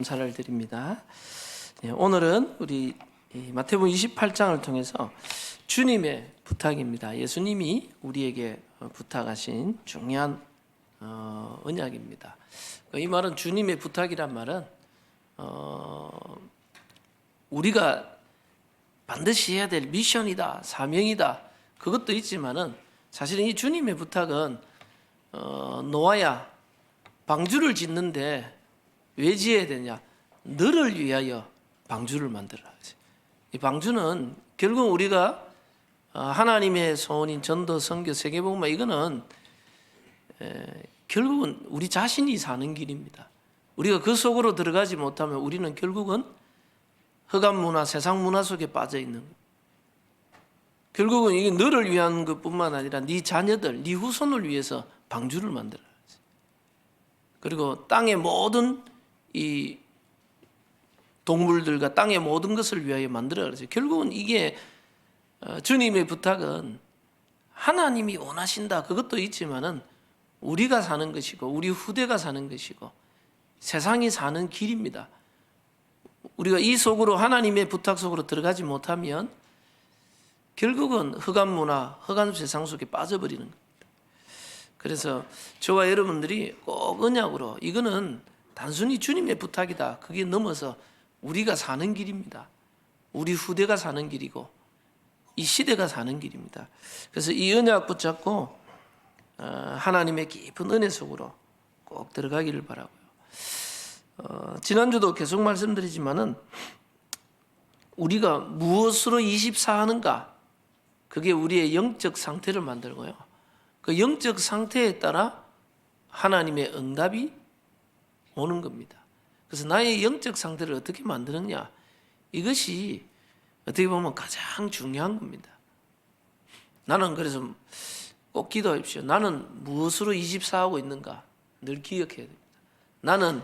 감사를 드립니다. 오늘은 우리 마태복음 28장을 통해서 주님의 부탁입니다. 예수님이 우리에게 부탁하신 중요한 언약입니다. 이 말은 주님의 부탁이란 말은 우리가 반드시 해야 될 미션이다, 사명이다, 그것도 있지만은 사실은 이 주님의 부탁은 노아야 방주를 짓는데 왜 지어야 되냐? 너를 위하여 방주를 만들어라. 이 방주는 결국 우리가 하나님의 소원인 전도, 선교, 세계복음화 이거는 결국은 우리 자신이 사는 길입니다. 우리가 그 속으로 들어가지 못하면 우리는 결국은 흑암 문화, 세상 문화 속에 빠져 있는 거예요. 결국은 이게 너를 위한 것뿐만 아니라 네 자녀들, 네 후손을 위해서 방주를 만들어라. 그리고 땅의 모든 이 동물들과 땅의 모든 것을 위하여 만들어 그러죠. 결국은 이게 주님의 부탁은 하나님이 원하신다 그것도 있지만은 우리가 사는 것이고 우리 후대가 사는 것이고 세상이 사는 길입니다. 우리가 이 속으로 하나님의 부탁 속으로 들어가지 못하면 결국은 흑암 문화, 흑암 세상 속에 빠져버리는 겁니다. 그래서 저와 여러분들이 꼭 언약으로 이거는 단순히 주님의 부탁이다. 그게 넘어서 우리가 사는 길입니다. 우리 후대가 사는 길이고 이 시대가 사는 길입니다. 그래서 이 언약 붙잡고 하나님의 깊은 은혜 속으로 꼭 들어가기를 바라고요. 지난주도 계속 말씀드리지만은 우리가 무엇으로 24하는가 그게 우리의 영적 상태를 만들고요. 그 영적 상태에 따라 하나님의 응답이 오는 겁니다. 그래서 나의 영적 상태를 어떻게 만드느냐 이것이 어떻게 보면 가장 중요한 겁니다. 나는 그래서 꼭 기도하십시오. 나는 무엇으로 24하고 있는가 늘 기억해야 됩니다. 나는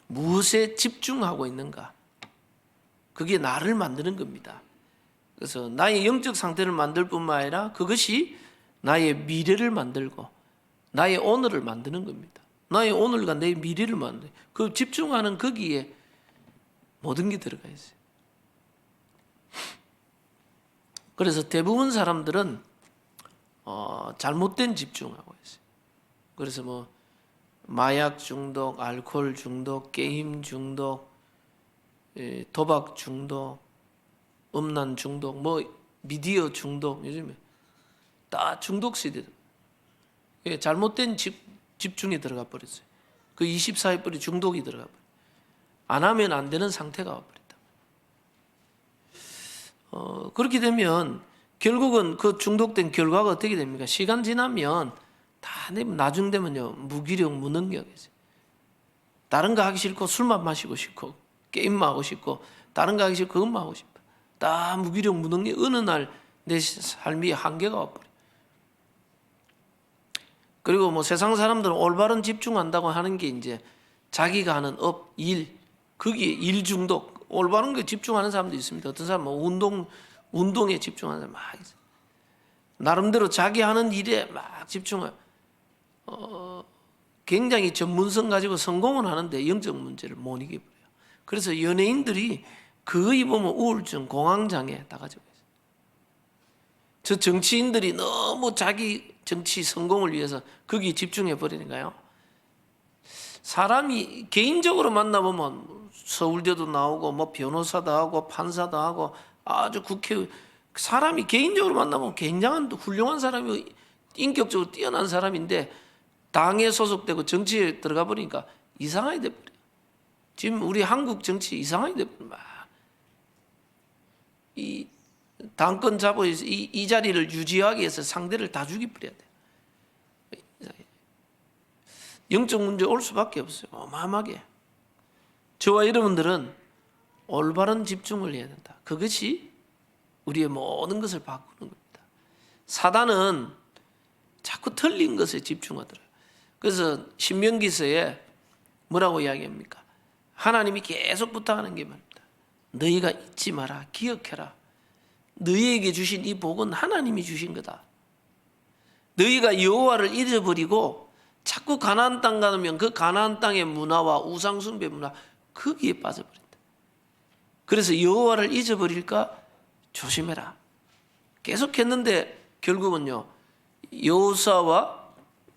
무엇에 집중하고 있는가 그게 나를 만드는 겁니다. 그래서 나의 영적 상태를 만들 뿐만 아니라 그것이 나의 미래를 만들고 나의 오늘을 만드는 겁니다. 나의 오늘과 내 미래를 만들. 그 집중하는 거기에 모든 게 들어가 있어요. 그래서 대부분 사람들은 잘못된 집중하고 있어요. 그래서 뭐 마약 중독, 알코올 중독, 게임 중독, 도박 중독, 음란 중독, 뭐 미디어 중독 요즘에 다 중독 시대다. 잘못된 집중이 들어가 버렸어요. 그 24의 중독이 들어가 버려요. 안 하면 안 되는 상태가 와버렸다. 그렇게 되면 결국은 그 중독된 결과가 어떻게 됩니까? 시간 지나면 다 나중 되면요 무기력, 무능력이죠. 다른 거 하기 싫고 술만 마시고 싶고 게임만 하고 싶고 다른 거 하기 싫고 그것만 하고 싶어. 다 무기력, 무능력. 어느 날 내 삶이 한계가 와버려. 그리고 뭐 세상 사람들은 올바른 집중한다고 하는 게 이제 자기가 하는 업, 일, 거기에 일 중독, 올바른 게 집중하는 사람도 있습니다. 어떤 사람은 뭐 운동에 집중하는 사람 막 있어요. 나름대로 자기 하는 일에 막 집중해요. 굉장히 전문성 가지고 성공은 하는데 영적 문제를 못 이겨버려요. 그래서 연예인들이 거의 보면 우울증, 공황장애 다 가지고 있어요. 저 정치인들이 너무 자기 정치 성공을 위해서 거기에 집중해 버리니까요. 사람이 개인적으로 만나보면 서울대도 나오고 뭐 변호사도 하고 판사도 하고 아주 사람이 개인적으로 만나보면 굉장한 훌륭한 사람이 인격적으로 뛰어난 사람인데 당에 소속되고 정치에 들어가 버리니까 이상하게 돼버려요. 지금 우리 한국 정치 이상하게 돼버려요. 이 당권 잡고 이 자리를 유지하기 위해서 상대를 다 죽여버려야 돼요. 영적 문제 올 수밖에 없어요. 어마어마하게. 저와 여러분들은 올바른 집중을 해야 된다. 그것이 우리의 모든 것을 바꾸는 겁니다. 사단은 자꾸 틀린 것에 집중하더라고요. 그래서 신명기서에 뭐라고 이야기합니까? 하나님이 계속 부탁하는 게 말입니다. 너희가 잊지 마라, 기억해라. 너희에게 주신 이 복은 하나님이 주신 거다. 너희가 여호와를 잊어버리고 자꾸 가나안 땅 가면 그 가나안 땅의 문화와 우상 숭배 문화 거기에 빠져버린다. 그래서 여호와를 잊어버릴까 조심해라. 계속했는데 결국은요, 여호수아와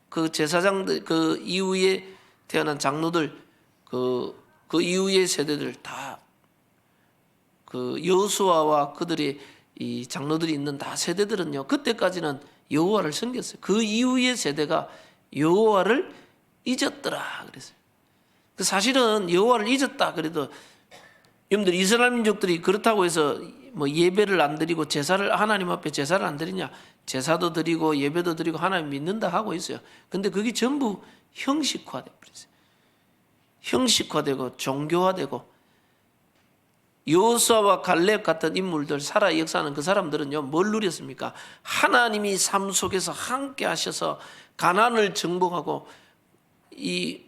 그 제사장들, 그 이후에 태어난 장로들, 그 이후의 세대들 다 그 여호수아와 그들의 이 장로들이 있는 다 세대들은요, 그때까지는 여호와를 섬겼어요. 그 이후의 세대가 여호와를 잊었더라 그랬어요. 그 사실은 여호와를 잊었다 그래도 여러분들 이스라엘 민족들이 그렇다고 해서 뭐 예배를 안 드리고 제사를 하나님 앞에 제사를 안 드리냐? 제사도 드리고 예배도 드리고 하나님 믿는다 하고 있어요. 근데 그게 전부 형식화돼 버렸어요. 형식화되고 종교화되고 여호수아와 갈렙 같은 인물들 살아 역사하는 그 사람들은요 뭘 누렸습니까? 하나님이 삶 속에서 함께 하셔서 가나안을 정복하고 이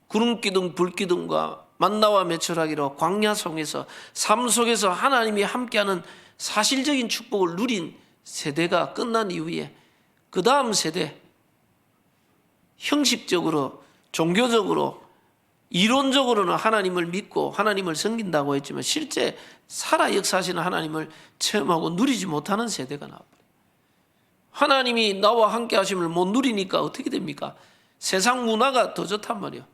구름기둥 불기둥과 만나와 메추라기로 광야 속에서 삶 속에서 하나님이 함께하는 사실적인 축복을 누린 세대가 끝난 이후에 그 다음 세대 형식적으로 종교적으로 이론적으로는 하나님을 믿고 하나님을 섬긴다고 했지만 실제 살아 역사하시는 하나님을 체험하고 누리지 못하는 세대가 나와버려요. 하나님이 나와 함께 하심을 못 누리니까 어떻게 됩니까? 세상 문화가 더 좋단 말이에요.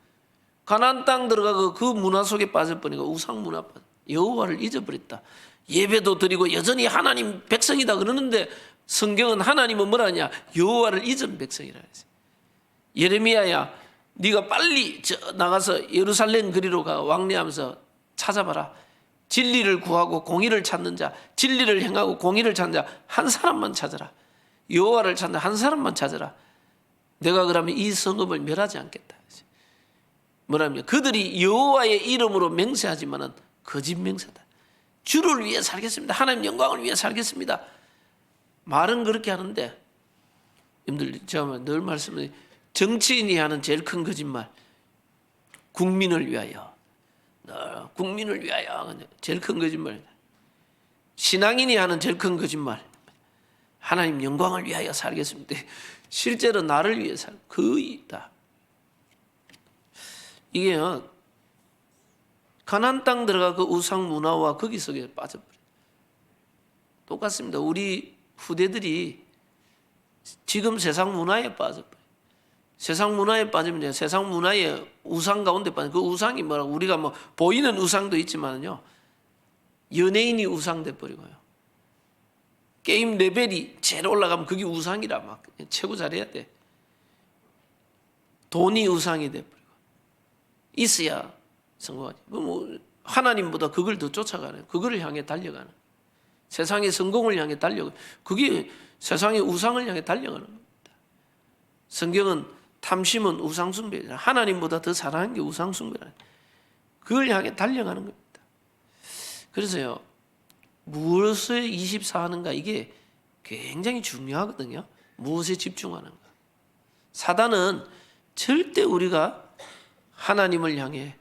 가나안 땅 들어가고 그 문화 속에 빠져버리니까 우상 문화, 여호와를 잊어버렸다. 예배도 드리고 여전히 하나님 백성이다 그러는데 성경은 하나님은 뭐라냐? 여호와를 잊은 백성이라 했어요. 예레미야야, 네가 빨리 나가서 예루살렘 거리로 가 왕래하면서 찾아봐라. 진리를 구하고 공의를 찾는 자, 진리를 행하고 공의를 찾는 자 한 사람만 찾아라. 여호와를 찾는 한 사람만 찾아라. 내가 그러면 이 성읍을 멸하지 않겠다. 뭐라면 그들이 여호와의 이름으로 맹세하지만은 거짓 맹세다. 주를 위해 살겠습니다. 하나님 영광을 위해 살겠습니다. 말은 그렇게 하는데 여러분들 제가 늘 말씀드린 정치인이 하는 제일 큰 거짓말, 국민을 위하여, 국민을 위하여 제일 큰 거짓말. 신앙인이 하는 제일 큰 거짓말, 하나님 영광을 위하여 살겠습니다. 실제로 나를 위해 거의 다. 이게요, 가나안 땅 들어가 그 우상 문화와 거기 속에 빠져버려요. 똑같습니다. 우리 후대들이 지금 세상 문화에 빠져버려요. 세상 문화에 빠지면 세상 문화의 우상 가운데 빠져. 그 우상이 뭐라 우리가 뭐 보이는 우상도 있지만요, 연예인이 우상돼 버리고요. 게임 레벨이 제일 올라가면 그게 우상이라 막 최고 잘해야 돼. 돈이 우상이 돼 버리고 있어야 성공하지. 뭐 하나님보다 그걸 더 쫓아가는, 그거를 향해 달려가는, 세상의 성공을 향해 달려가는, 그게 세상의 우상을 향해 달려가는 겁니다. 성경은 탐심은 우상숭배이다. 하나님보다 더 사랑하는 게 우상숭배라. 그걸 향해 달려가는 겁니다. 그래서요, 무엇에 24하는가 이게 굉장히 중요하거든요. 무엇에 집중하는가. 사단은 절대 우리가 하나님을 향해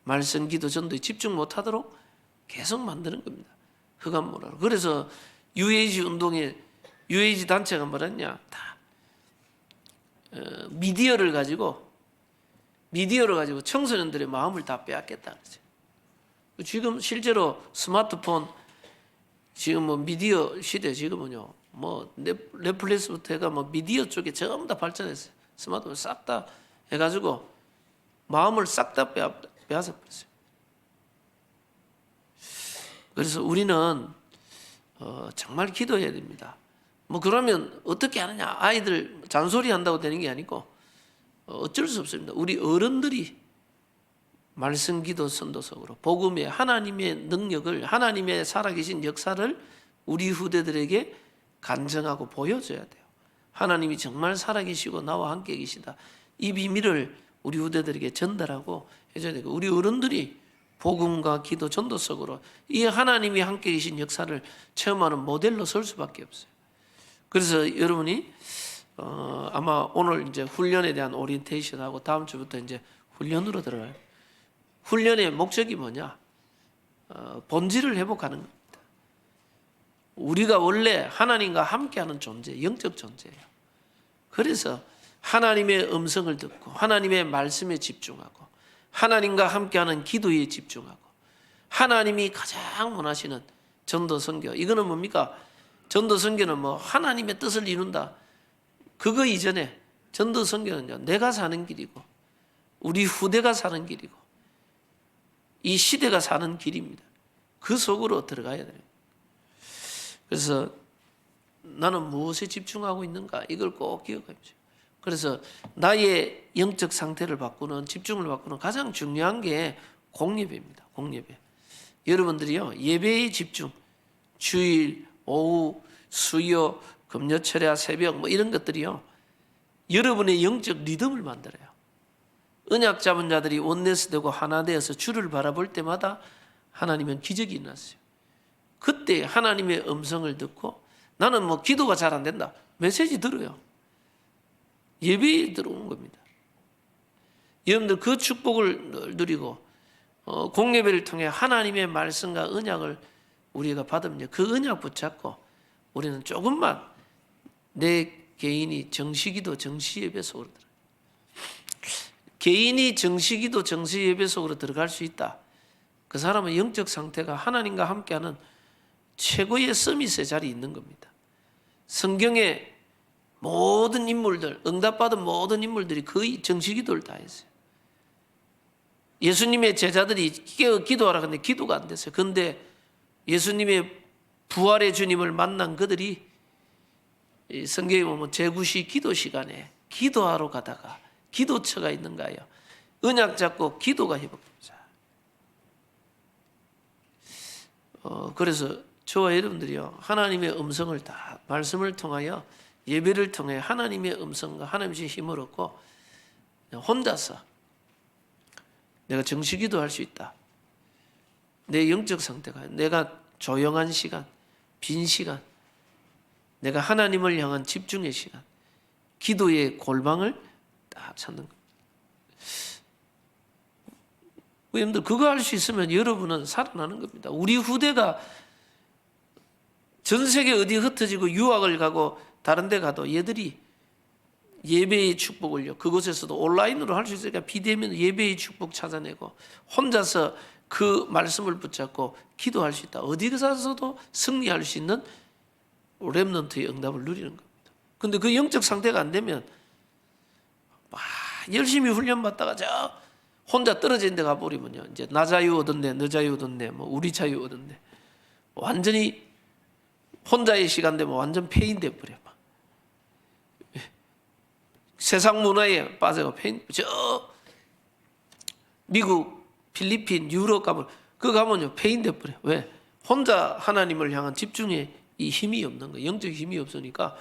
말씀, 기도, 전도에 집중 못하도록 계속 만드는 겁니다. 흑암문화로. 그래서 UAG 운동에 UAG 단체가 뭐랬냐? 다 미디어를 가지고 청소년들의 마음을 다 빼앗겠다 그러죠. 지금 실제로 스마트폰 지금 뭐 미디어 시대 지금은요, 뭐 넷플릭스부터 해가 뭐 미디어 쪽에 전부 다 발전했어요. 스마트폰 싹 다 해가지고 마음을 싹 다 빼앗아 버렸어요. 그래서 우리는 정말 기도해야 됩니다. 뭐 그러면 어떻게 하느냐? 아이들 잔소리 한다고 되는 게 아니고 어쩔 수 없습니다. 우리 어른들이 말씀, 기도, 선도석으로 복음의 하나님의 능력을, 하나님의 살아계신 역사를 우리 후대들에게 간증하고 보여줘야 돼요. 하나님이 정말 살아계시고 나와 함께 계시다. 이 비밀을 우리 후대들에게 전달하고 해줘야 되고, 우리 어른들이 복음과 기도, 전도석으로 이 하나님이 함께 계신 역사를 체험하는 모델로 설 수밖에 없어요. 그래서 여러분이 아마 오늘 이제 훈련에 대한 오리엔테이션하고 다음 주부터 이제 훈련으로 들어가요. 훈련의 목적이 뭐냐? 본질을 회복하는 겁니다. 우리가 원래 하나님과 함께하는 존재, 영적 존재예요. 그래서 하나님의 음성을 듣고 하나님의 말씀에 집중하고 하나님과 함께하는 기도에 집중하고 하나님이 가장 원하시는 전도 선교. 이거는 뭡니까? 전도 선교는 뭐 하나님의 뜻을 이룬다. 그거 이전에 전도 선교는요, 내가 사는 길이고 우리 후대가 사는 길이고 이 시대가 사는 길입니다. 그 속으로 들어가야 돼요. 그래서 나는 무엇에 집중하고 있는가? 이걸 꼭 기억하십시오. 그래서 나의 영적 상태를 바꾸는, 집중을 바꾸는 가장 중요한 게 공예배입니다. 공예배. 여러분들이요, 예배의 집중, 주일, 오후, 수요, 금요철야, 새벽 뭐 이런 것들이요, 여러분의 영적 리듬을 만들어요. 언약 잡은 자들이 원내스 되고 하나 되어서 주를 바라볼 때마다 하나님은 기적이 일어났어요. 그때 하나님의 음성을 듣고 나는 뭐 기도가 잘 안 된다. 메시지 들어요. 예배에 들어오는 겁니다. 여러분들 그 축복을 누리고 공예배를 통해 하나님의 말씀과 언약을 우리가 받으면 그 언약 붙잡고 우리는 조금만 내 개인이 정시기도 정시예배 속으로 들어가요. 개인이 정시기도 정시예배 속으로 들어갈 수 있다. 그 사람은 영적 상태가 하나님과 함께하는 최고의 서밋의 자리에 있는 겁니다. 성경의 모든 인물들, 응답받은 모든 인물들이 거의 정시기도를 다 했어요. 예수님의 제자들이 기도하라 근데 기도가 안 됐어요. 그런데 예수님의 부활의 주님을 만난 그들이 성경에 보면 제9시 기도 시간에 기도하러 가다가 기도처가 있는가요? 언약 잡고 기도가 회복됩니다. 그래서 저와 여러분들이요, 하나님의 음성을 다 말씀을 통하여 예배를 통해 하나님의 음성과 하나님의 힘을 얻고 혼자서 내가 정시기도 할 수 있다. 내 영적 상태가 내가 조용한 시간, 빈 시간, 내가 하나님을 향한 집중의 시간, 기도의 골방을 딱 찾는 겁니다. 여러분들 그거 할 수 있으면 여러분은 살아나는 겁니다. 우리 후대가 전 세계 어디 흩어지고 유학을 가고 다른 데 가도 얘들이 예배의 축복을요, 그곳에서도 온라인으로 할 수 있으니까 비대면 예배의 축복 찾아내고 혼자서 그 말씀을 붙잡고 기도할 수 있다. 어디 가서도 승리할 수 있는 렘넌트의 응답을 누리는 겁니다. 근데 그 영적 상태가 안 되면 막 열심히 훈련받다가 저 혼자 떨어진 데 가버리면요, 이제 나 자유 얻었네, 너 자유 얻었네, 뭐 우리 자유 얻었네, 완전히 혼자의 시간 되면 완전 폐인돼 버려. 세상 문화에 빠져가 폐인. 저 미국, 필리핀, 유럽 가면 그 가면요 폐인돼 버려. 왜? 혼자 하나님을 향한 집중의 이 힘이 없는 거예요. 영적 힘이 없으니까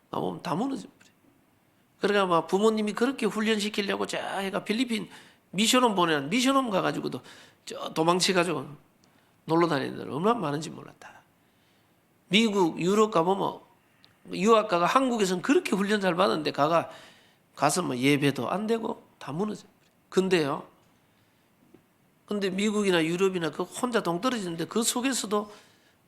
가면 다 무너져 버려. 그러니까 막 부모님이 그렇게 훈련시키려고 자 해가 필리핀 미션홈 보내는 미션홈 가가지고도 저 도망치가지고 놀러 다니는 데는 얼마나 많은지 몰랐다. 미국, 유럽 가보면 유학가가 한국에서는 그렇게 훈련 잘 받았는데 가서 뭐 예배도 안 되고 다 무너져. 근데요, 근데 미국이나 유럽이나 그 혼자 동떨어지는데 그 속에서도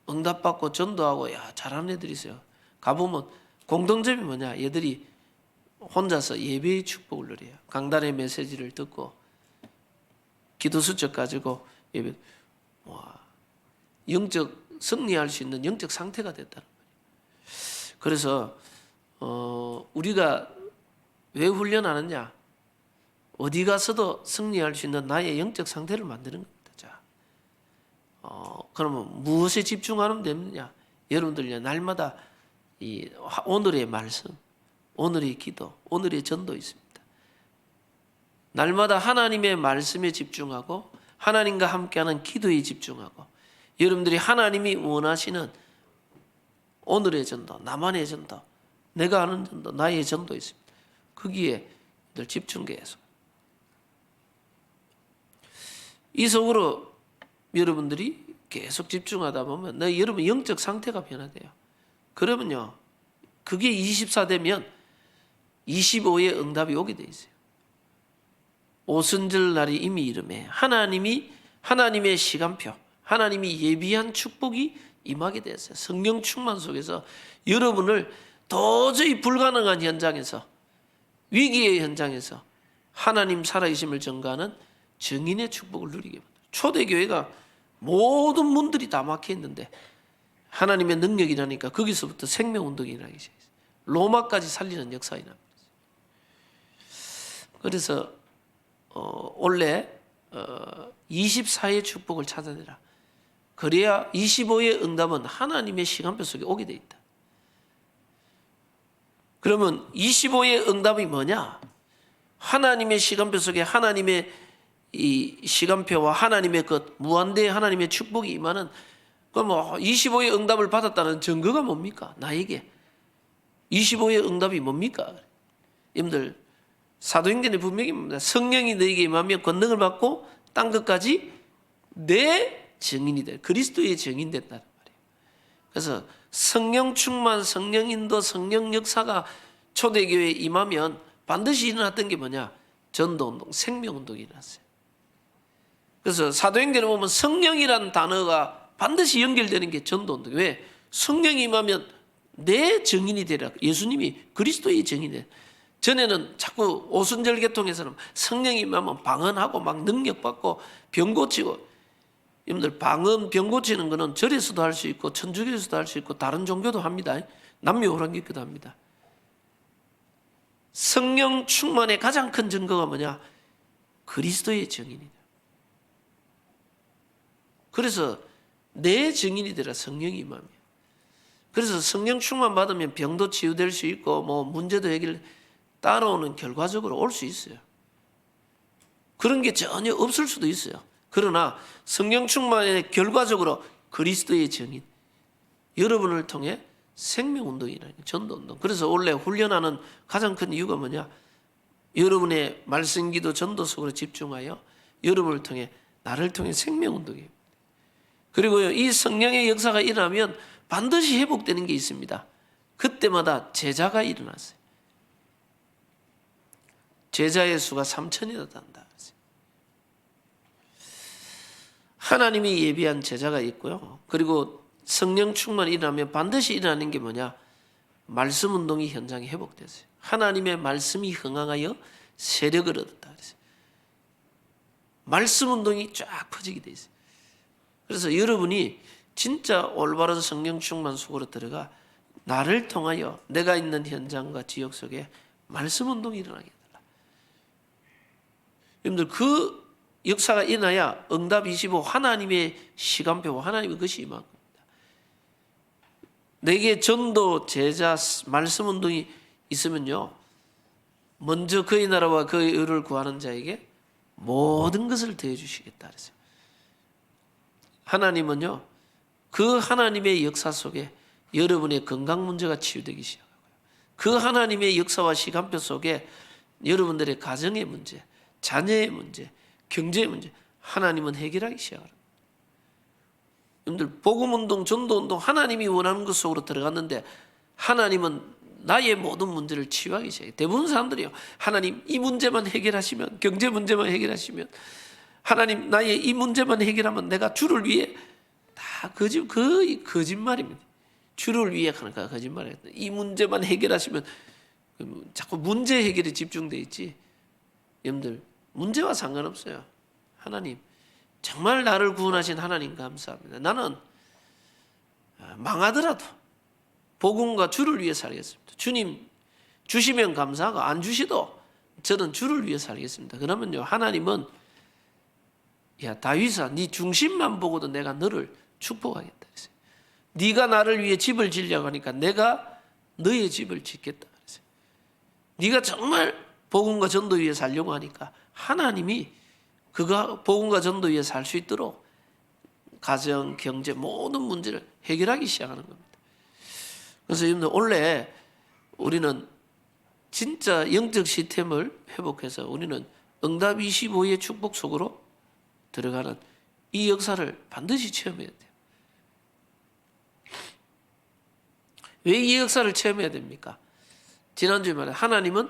응답받고 전도하고 야 잘하는 애들이 있어요. 가보면 공통점이 뭐냐? 얘들이 혼자서 예배의 축복을 누려요. 강단의 메시지를 듣고 기도 수첩 가지고 예배, 와, 영적 승리할 수 있는 영적 상태가 됐다는 거예요. 그래서 우리가 왜 훈련하느냐? 어디 가서도 승리할 수 있는 나의 영적 상태를 만드는 겁니다. 자, 그러면 무엇에 집중하면 되느냐? 여러분들 날마다 이 오늘의 말씀, 오늘의 기도, 오늘의 전도 있습니다. 날마다 하나님의 말씀에 집중하고 하나님과 함께하는 기도에 집중하고 여러분들이 하나님이 원하시는 오늘의 전도, 나만의 전도, 내가 아는 전도, 나의 전도 있습니다. 거기에 늘 집중해서 이 속으로 여러분들이 계속 집중하다 보면 여러분 영적 상태가 변화돼요. 그러면요, 그게 24 되면 25의 응답이 오게 돼 있어요. 오순절 날이 이미 이름에 하나님의 시간표, 하나님이 예비한 축복이 임하게 됐어요. 성령 충만 속에서 여러분을 도저히 불가능한 현장에서, 위기의 현장에서 하나님 살아계심을 증거하는 증인의 축복을 누리게 만들어요. 초대교회가 모든 문들이 다 막혀 있는데 하나님의 능력이 나니까 거기서부터 생명운동이 일어나기 시작했어요. 로마까지 살리는 역사가 일어납니다. 그래서 원래 24의 축복을 찾아내라. 그래야 25의 응답은 하나님의 시간표 속에 오게 돼 있다. 그러면 25의 응답이 뭐냐? 하나님의 시간표 속에 하나님의 이 시간표와 하나님의 그 무한대의 하나님의 축복이 임하는, 그럼 25의 응답을 받았다는 증거가 뭡니까? 나에게 25의 응답이 뭡니까? 여러분들 사도행전에 분명히 뭡니다. 성령이 너에게 임하면 권능을 받고 땅 끝까지 내 증인이 될, 그리스도의 증인 된다는 말이에요. 그래서 성령 충만, 성령 인도, 성령 역사가 초대교회에 임하면 반드시 일어났던 게 뭐냐? 전도운동, 생명운동이 일어났어요. 그래서 사도행전에 보면 성령이라는 단어가 반드시 연결되는 게 전도운동. 왜? 성령이 임하면 내 증인이 되라. 예수님이 그리스도의 증인이. 전에는 자꾸 오순절 계통에서는 성령이 임하면 방언하고 막 능력받고 병 고치고, 여러분들 방언 병 고치는 거는 절에서도 할 수 있고 천주교에서도 할 수 있고 다른 종교도 합니다. 남묘호랑기교도 합니다. 성령 충만의 가장 큰 증거가 뭐냐? 그리스도의 증인이다. 그래서 내 증인이 되라. 성령이 임하면. 그래서 성령 충만 받으면 병도 치유될 수 있고 뭐 문제도 해결, 따라오는 결과적으로 올 수 있어요. 그런 게 전혀 없을 수도 있어요. 그러나 성령 충만의 결과적으로 그리스도의 증인, 여러분을 통해 생명운동이라는 전도운동. 그래서 원래 훈련하는 가장 큰 이유가 뭐냐? 여러분의 말씀기도 전도 속으로 집중하여 여러분을 통해, 나를 통해 생명운동이에요. 그리고요, 이 성령의 역사가 일어나면 반드시 회복되는 게 있습니다. 그때마다 제자가 일어났어요. 제자의 수가 3,000이나 된다. 하나님이 예비한 제자가 있고요. 그리고 성령 충만이 일어나면 반드시 일어나는 게 뭐냐? 말씀 운동이 현장에 회복됐어요. 하나님의 말씀이 흥황하여 세력을 얻었다. 말씀 운동이 쫙 퍼지게 돼 있어요. 그래서 여러분이 진짜 올바른 성령 충만 속으로 들어가 나를 통하여 내가 있는 현장과 지역 속에 말씀 운동이 일어나게 해달라. 여러분들 그 역사가 일어나야 응답 25 하나님의 시간표와 하나님의 것이 임한 겁니다. 내게 전도, 제자, 말씀 운동이 있으면요, 먼저 그의 나라와 그의 의를 구하는 자에게 모든 것을 더해 주시겠다 그랬어요. 하나님은요, 그 하나님의 역사 속에 여러분의 건강 문제가 치유되기 시작하고요. 그 하나님의 역사와 시간표 속에 여러분들의 가정의 문제, 자녀의 문제, 경제의 문제, 하나님은 해결하기 시작합니다. 여러분들 복음운동, 전도운동, 하나님이 원하는 것 속으로 들어갔는데 하나님은 나의 모든 문제를 치유하기 시작해요. 대부분 사람들이요, 하나님 이 문제만 해결하시면, 경제 문제만 해결하시면, 하나님 나의 이 문제만 해결하면 내가 주를 위해, 다 거의 거짓말입니다. 주를 위해 하는 거 거짓말이에요. 이 문제만 해결하시면, 자꾸 문제 해결에 집중돼 있지. 여러분들 문제와 상관없어요. 하나님, 정말 나를 구원하신 하나님 감사합니다. 나는 망하더라도 복음과 주를 위해 살겠습니다. 주님 주시면 감사하고 안 주시도 저는 주를 위해 살겠습니다. 그러면요, 하나님은 야 다윗아, 네 중심만 보고도 내가 너를 축복하겠다. 네가 나를 위해 집을 지으려고 하니까 내가 너의 집을 짓겠다. 네가 정말 복음과 전도 위에 살려고 하니까 하나님이 그가 복음과 전도 위에 살 수 있도록 가정, 경제 모든 문제를 해결하기 시작하는 겁니다. 그래서 여러분들 원래 우리는 진짜 영적 시스템을 회복해서 우리는 응답 25의 축복 속으로 들어가는 이 역사를 반드시 체험해야 돼요. 왜 이 역사를 체험해야 됩니까? 지난주에 말해 하나님은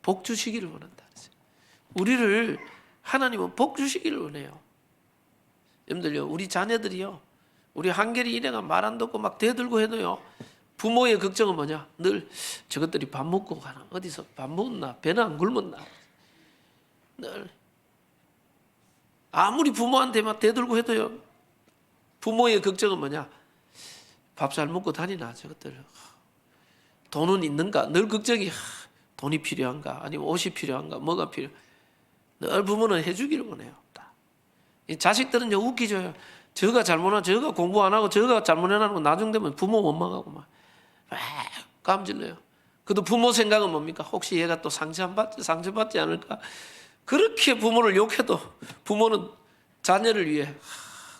복 주시기를 원한다. 우리를 하나님은 복 주시기를 원해요. 여러분들요, 우리 자녀들이요, 우리 한결이 이래가 말 안 듣고 막 대들고 해도요, 부모의 걱정은 뭐냐? 늘 저것들이 밥 먹고 가나? 어디서 밥 먹었나? 배는 안 굶었나? 늘 아무리 부모한테 막 대들고 해도요. 부모의 걱정은 뭐냐? 밥 잘 먹고 다니나 저것들. 돈은 있는가? 늘 걱정이 돈이 필요한가? 아니면 옷이 필요한가? 뭐가 필요? 늘 부모는 해주기를 원해요. 이 자식들은 웃기죠. 저가 잘못하고 저가 공부 안 하고 저가 잘못해놓고 나중 되면 부모 원망하고 막 깜질러요. 그래도 부모 생각은 뭡니까? 혹시 얘가 또 상처받지 않을까? 그렇게 부모를 욕해도 부모는 자녀를 위해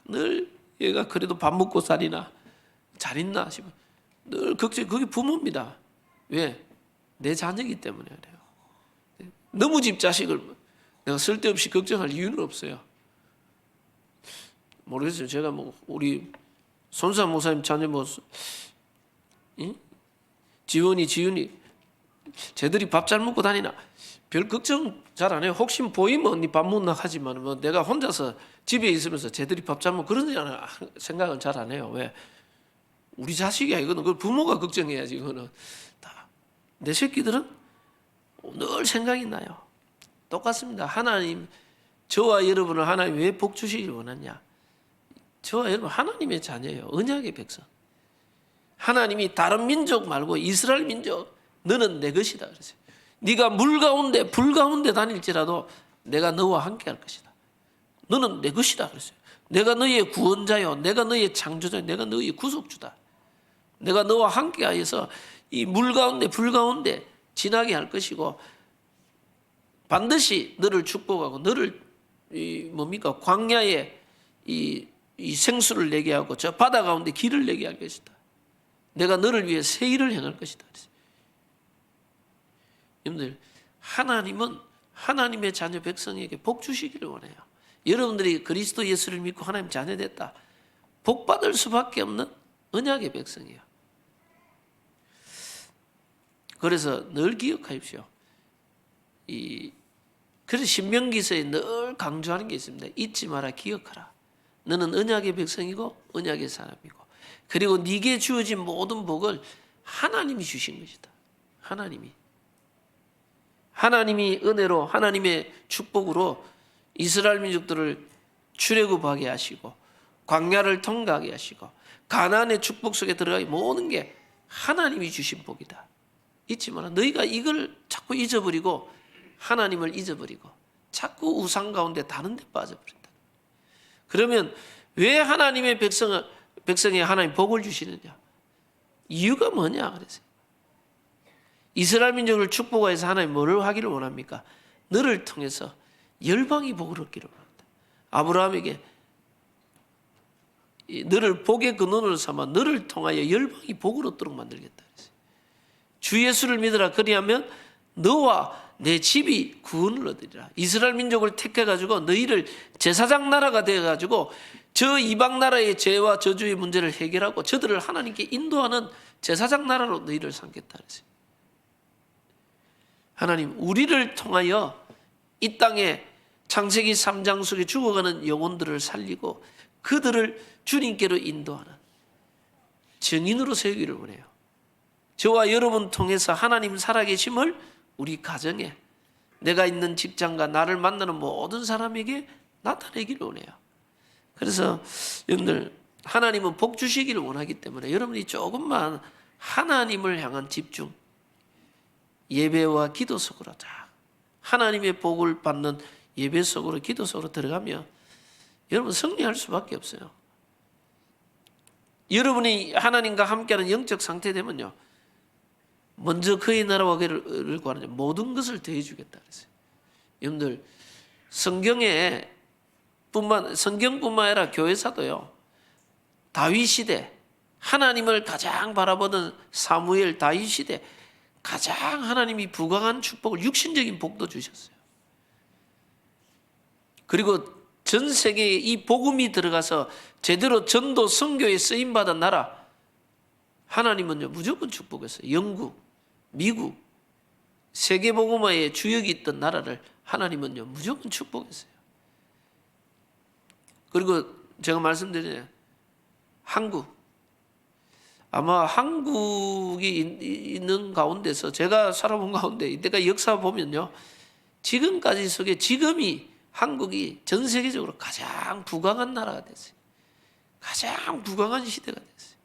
늘 얘가 그래도 밥 먹고 살이나 잘 있나 싶어 늘 걱정. 그게 부모입니다. 왜? 내 자녀이기 때문에 그래요. 너무 집 자식을 내가 쓸데없이 걱정할 이유는 없어요. 모르겠어요. 제가 뭐 우리 손사 목사님 자녀 뭐 지훈이 쟤들이 밥 잘 먹고 다니나 별 걱정 잘 안 해요. 혹시 보이면 네 밥 먹나 하지만 뭐 내가 혼자서 집에 있으면서 쟤들이 밥 잘 먹고 그런 생각은 잘 안 해요. 왜? 우리 자식이야. 이거는 그 부모가 걱정해야지. 이거는 다. 내 새끼들은 늘 생각이 나요. 똑같습니다. 하나님, 저와 여러분을 하나님 왜 복 주시길 원하냐? 저와 여러분 하나님의 자녀예요. 언약의 백성. 하나님이 다른 민족 말고 이스라엘 민족 너는 내 것이다 그랬어요. 네가 물 가운데 불 가운데 다닐지라도 내가 너와 함께 할 것이다. 너는 내 것이다 그랬어요. 내가 너의 구원자요. 내가 너의 창조자요. 내가 너의 구속주다. 내가 너와 함께 하여서 이 물 가운데 불 가운데 지나게 할 것이고 반드시 너를 축복하고 너를 광야에 이 생수를 내게 하고 저 바다 가운데 길을 내게 할 것이다. 내가 너를 위해 새 일을 행할 것이다. 여러분들 하나님은 하나님의 자녀 백성에게 복 주시기를 원해요. 여러분들이 그리스도 예수를 믿고 하나님 자녀 됐다. 복 받을 수밖에 없는 언약의 백성이에요. 그래서 늘 기억하십시오. 그래서 신명기서에 늘 강조하는 게 있습니다. 잊지 마라, 기억하라. 너는 언약의 백성이고 언약의 사람이고 그리고 네게 주어진 모든 복을 하나님이 주신 것이다. 하나님이 은혜로 하나님의 축복으로 이스라엘 민족들을 출애굽하게 하시고 광야를 통과하게 하시고 가나안의 축복 속에 들어가게 모든 게 하나님이 주신 복이다. 잊지 마라. 너희가 이걸 자꾸 잊어버리고 하나님을 잊어버리고 자꾸 우상 가운데 다른 데 빠져버린다. 그러면 왜 하나님의 백성에 하나님 복을 주시느냐? 이유가 뭐냐? 그래서 이스라엘 민족을 축복해서 하나님 뭐를 하기를 원합니까? 너를 통해서 열방이 복을 얻기를 원합니다. 아브라함에게 너를 복의 근원으로 삼아 너를 통하여 열방이 복을 얻도록 만들겠다. 주 예수를 믿으라. 그리하면 너와 내 집이 구원을 얻으리라. 이스라엘 민족을 택해가지고 너희를 제사장 나라가 되어가지고 저 이방 나라의 죄와 저주의 문제를 해결하고 저들을 하나님께 인도하는 제사장 나라로 너희를 삼겠다. 하나님 우리를 통하여 이 땅에 창세기 3장 속에 죽어가는 영혼들을 살리고 그들을 주님께로 인도하는 증인으로 세우기를 원해요. 저와 여러분 통해서 하나님 살아계심을 우리 가정에 내가 있는 직장과 나를 만나는 모든 사람에게 나타내기를 원해요. 그래서 여러분들 하나님은 복 주시기를 원하기 때문에 여러분이 조금만 하나님을 향한 집중 예배와 기도 속으로 하나님의 복을 받는 예배 속으로 기도 속으로 들어가면 여러분 승리할 수밖에 없어요. 여러분이 하나님과 함께하는 영적 상태 되면요 먼저 그의 나라와 그를 구하는 모든 것을 더해주겠다 그랬어요. 여러분들 성경뿐만 아니라 교회사도요 다윗 시대 하나님을 가장 바라보는 사무엘 다윗 시대 가장 하나님이 부강한 축복을 육신적인 복도 주셨어요. 그리고 전 세계에 이 복음이 들어가서 제대로 전도 선교에 쓰임받은 나라 하나님은요 무조건 축복했어요. 영국, 미국, 세계복음화의 주역이 있던 나라를 하나님은요 무조건 축복했어요. 그리고 제가 말씀드린 한국 아마 한국이 있는 가운데서 제가 살아본 가운데 이때가 역사 보면요 지금까지 속에 지금이 한국이 전 세계적으로 가장 부강한 나라가 됐어요. 가장 부강한 시대가 됐어요.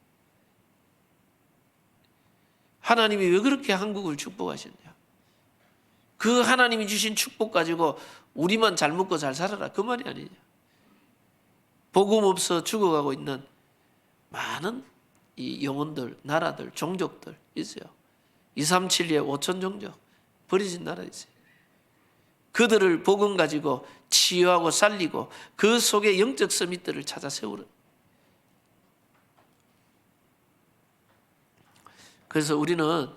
하나님이 왜 그렇게 한국을 축복하셨냐? 그 하나님이 주신 축복 가지고 우리만 잘 먹고 잘 살아라, 그 말이 아니냐. 복음 없어 죽어가고 있는 많은 이 영혼들, 나라들, 종족들 있어요. 237에 5천 종족 버려진 나라 있어요. 그들을 복음 가지고 치유하고 살리고 그 속에 영적 서밋들을 찾아 세우는. 그래서 우리는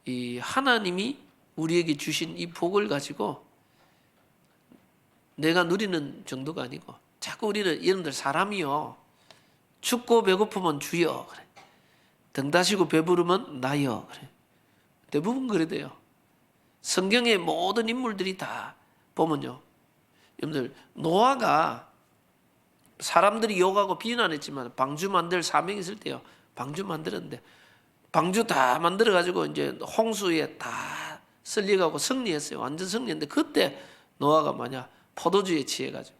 이 하나님이 우리에게 주신 이 복을 가지고 내가 누리는 정도가 아니고, 자꾸 우리는 여러분들 사람이요, 춥고 배고프면 주여 그래, 등 다시고 배부르면 나여 그래. 대부분 그래 돼요. 성경의 모든 인물들이 다 보면요, 여러분들 노아가 사람들이 욕하고 비난했지만 방주 만들 사명이 있을 때요, 방주 만들었는데 방주 다 만들어 가지고 이제 홍수에 다 쓸려가고 승리했어요. 완전 승리했는데 그때 노아가 뭐냐, 포도주에 취해 가지고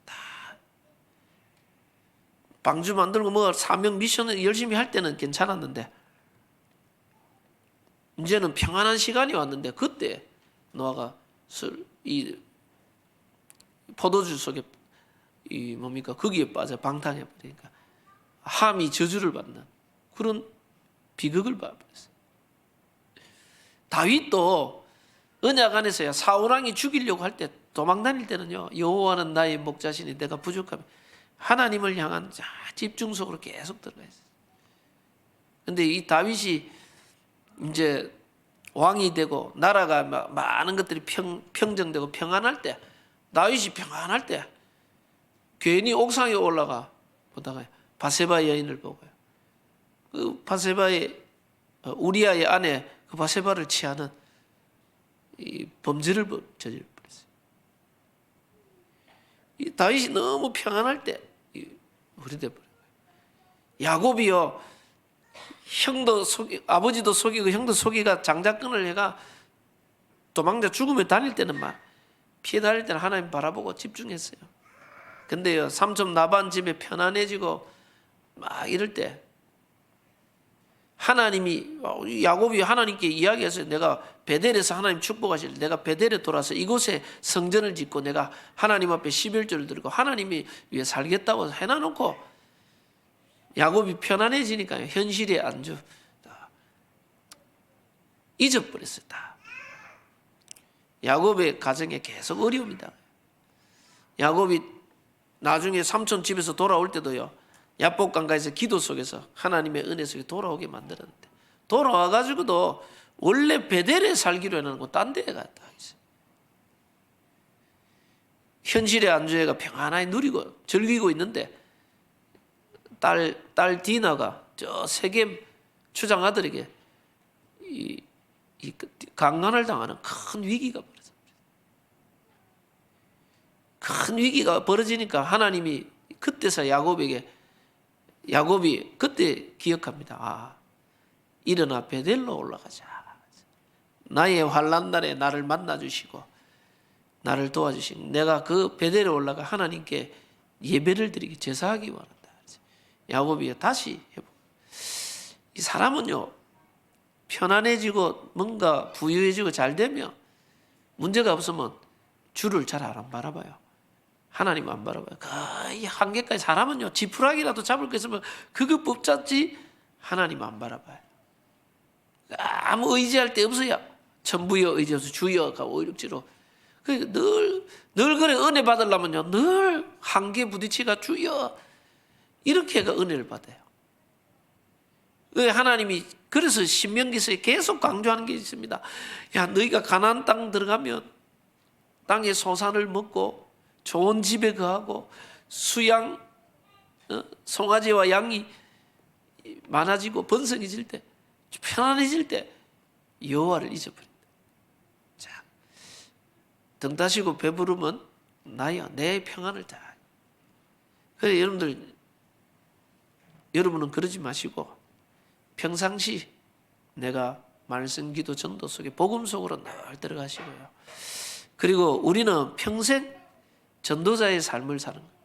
다 방주 만들고 뭐 사명 미션을 열심히 할 때는 괜찮았는데 이제는 평안한 시간이 왔는데 그때 노아가 이 포도주 속에 이 뭡니까, 거기에 빠져 방탕해 버리니까 함이 저주를 받는 그런 비극을 받았어요. 다윗도 언약 안에서야 사울왕이 죽이려고 할 때 도망 다닐 때는요, 여호와는 나의 목자시니 내가 부족하면 하나님을 향한 집중 속으로 계속 들어가 있어요. 근데 이 다윗이 이제 왕이 되고 나라가 많은 것들이 평정되고 평안할 때, 다윗이 평안할 때 괜히 옥상에 올라가 보다가 바세바 여인을 보고요, 그 바세바의 우리아의 아내 그 바세바를 취하는 이 범죄를 저질러 버렸어요. 이 다윗이 너무 평안할 때 그래 돼 버린 거예요. 야곱이요, 형도 속이, 아버지도 속이고 형도 속이가 장자권을 해가 도망자 죽으며 다닐 때는 막 피해 다닐 때는 하나님 바라보고 집중했어요. 근데요, 삼촌 나반 집에 편안해지고 막 이럴 때 하나님이, 야곱이 하나님께 이야기했어요. 내가 베델에서 하나님 축복하실, 내가 베델에 돌아서 이곳에 성전을 짓고 내가 하나님 앞에 11조를 드리고 하나님이 위해 살겠다고 해놔놓고 야곱이 편안해지니까 현실의 안주 잊어버렸어요. 다. 야곱의 가정에 계속 어려움이다. 야곱이 나중에 삼촌 집에서 돌아올 때도요, 야복강가에서 기도 속에서 하나님의 은혜 속에 돌아오게 만들었는데, 돌아와가지고도 원래 베델에 살기로 해놓고 딴 데에 갔다 있어요. 현실의 안주해가 평안하게 누리고 즐기고 있는데 딸 디나가 저 세겜 추장 아들에게 이 강간을 당하는 큰 위기가 벌어졌어요. 큰 위기가 벌어지니까 하나님이 그때서 야곱이 그때 기억합니다. 아, 일어나 베델로 올라가자. 나의 환난 날에 나를 만나주시고 나를 도와주시고 내가 그 베델에 올라가 하나님께 예배를 드리기, 제사하기 원한다. 야곱이 다시 해보고, 이 사람은요, 편안해지고 뭔가 부유해지고 잘 되면 문제가 없으면 주를 잘 안 바라봐요. 하나님 안 바라봐요. 거의 한계까지. 사람은요, 지푸라기라도 잡을 거 있으면 그거 뽑잡지 하나님 안 바라봐요. 아무 의지할 데 없어야 천부여 의지해서 주여가 오히려지로 늘 그래. 은혜 받으려면요, 늘 한계 부딪히가 주여 이렇게 해가 은혜를 받아요. 하나님이 그래서 신명기서에 계속 강조하는 게 있습니다. 야, 너희가 가나안 땅 들어가면 땅의 소산을 먹고 좋은 집에 거하고 수양 송아지와 양이 많아지고 번성해질 때, 편안해질 때 여호와를 잊어버린다. 자, 등 다시고 배부르면 나여 내 평안을 다. 그래 여러분은 그러지 마시고 평상시 내가 말씀, 기도, 전도 속에 복음 속으로 늘 들어가시고요. 그리고 우리는 평생 전도자의 삶을 사는 겁니다.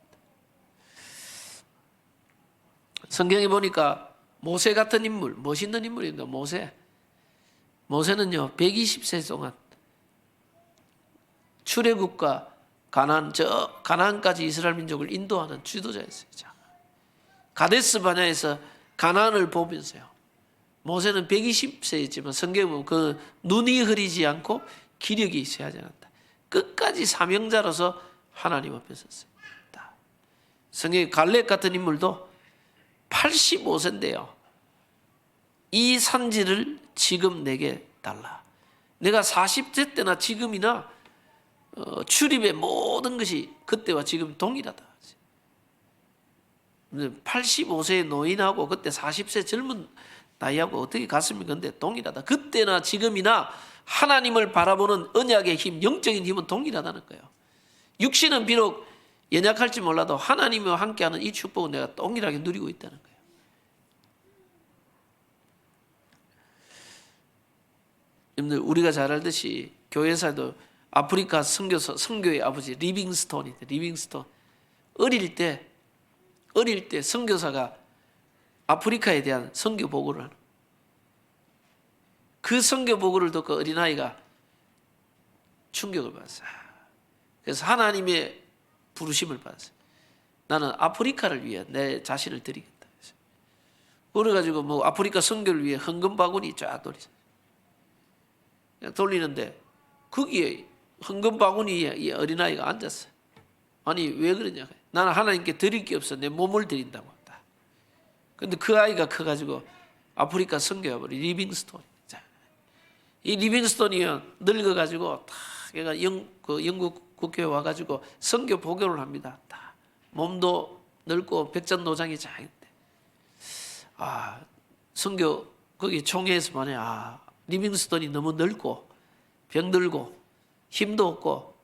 성경에 보니까 모세 같은 인물, 멋있는 인물입니다. 모세는요 120세 동안 출애굽과 가나안까지 이스라엘 민족을 인도하는 지도자였어요. 가데스 바냐에서 가나안을 보면서요. 모세는 120세였지만 성경에 보면 그 눈이 흐리지 않고 기력이 있어야 하지 않았다. 끝까지 사명자로서 하나님 앞에 섰어요. 성경에 갈렙 같은 인물도 85세인데요. 이 산지를 지금 내게 달라. 내가 40세 때나 지금이나 출입의 모든 것이 그때와 지금 동일하다. 85세의 노인하고 그때 40세 젊은 나이하고 어떻게 같습니까? 근데 동일하다. 그때나 지금이나 하나님을 바라보는 언약의 힘, 영적인 힘은 동일하다는 거예요. 육신은 비록 연약할지 몰라도 하나님과 함께하는 이 축복은 내가 동일하게 누리고 있다는 거예요. 여러분들 우리가 잘 알듯이 교회에서도 아프리카 선교의 아버지 리빙스톤인데, 리빙스톤 어릴 때 선교사가 아프리카에 대한 선교 보고를 하는, 그 선교 보고를 듣고 어린아이가 충격을 받았어요. 그래서 하나님의 부르심을 받았어요. 나는 아프리카를 위해 내 자신을 드리겠다. 그래가지고 뭐 아프리카 선교를 위해 헌금 바구니 쫙 돌리는데 거기에 헌금 바구니에 이 어린아이가 앉았어요. 아니 왜 그러냐? 나는 하나님께 드릴 게 없어. 내 몸을 드린다고 한다. 근데 그 아이가 커가지고 아프리카 선교해버린 리빙스톤. 이 리빙스톤이 늙어가지고 다 걔가 영국 국교에 와가지고 선교 보고를 합니다. 다 몸도 늙고 백전노장이 장인데, 선교 거기 총회에서 만에 리빙스톤이 너무 늙고 병들고 힘도 없고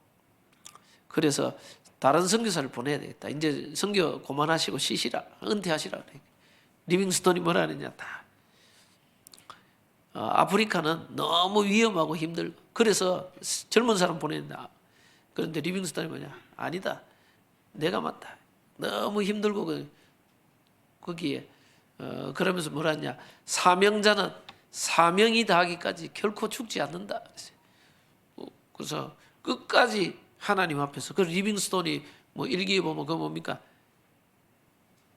그래서 다른 선교사를 보내야 되겠다. 이제 선교 그만하시고 쉬시라, 은퇴하시라 그래. 리빙스톤이 뭐라 하느냐, 아프리카는 너무 위험하고 힘들고 그래서 젊은 사람 보낸다. 그런데 리빙스톤이 뭐냐, 아니다, 내가 맞다. 너무 힘들고 거기에 그러면서 뭐라 하냐, 사명자는 사명이 다하기까지 결코 죽지 않는다. 그래서 끝까지 하나님 앞에서. 그 리빙스톤이 뭐 일기에 보면 그 뭡니까,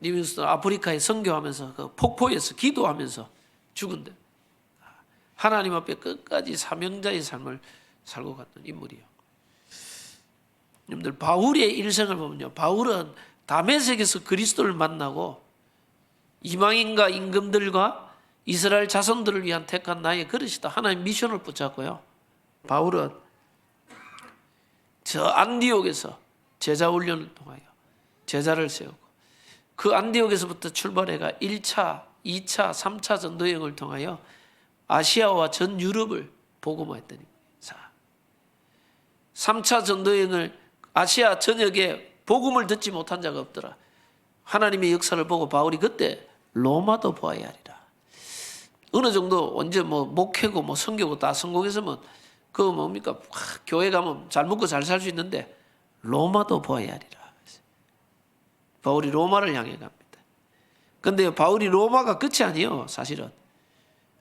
리빙스톤 아프리카에 선교하면서 그 폭포에서 기도하면서 죽은데 하나님 앞에 끝까지 사명자의 삶을 살고 갔던 인물이에요. 여러분들 바울의 일생을 보면요, 바울은 다메섹에서 그리스도를 만나고 이방인과 임금들과 이스라엘 자손들을 위한 택한 나의 그릇이다. 하나님 미션을 붙잡고요. 바울은 저 안디옥에서 제자 훈련을 통하여 제자를 세우고 그 안디옥에서부터 출발해가 1차, 2차, 3차 전도여행을 통하여 아시아와 전 유럽을 복음화했더니 3차 전도여행을 아시아 전역에 복음을 듣지 못한 자가 없더라. 하나님의 역사를 보고 바울이 그때 로마도 보아야 하리라. 어느 정도 언제 뭐 목회고 뭐 선교고 다 성공했으면 그 뭡니까, 교회 가면 잘 먹고 잘 살 수 있는데 로마도 보아야 하리라. 바울이 로마를 향해 갑니다. 근데 바울이 로마가 끝이 아니에요. 사실은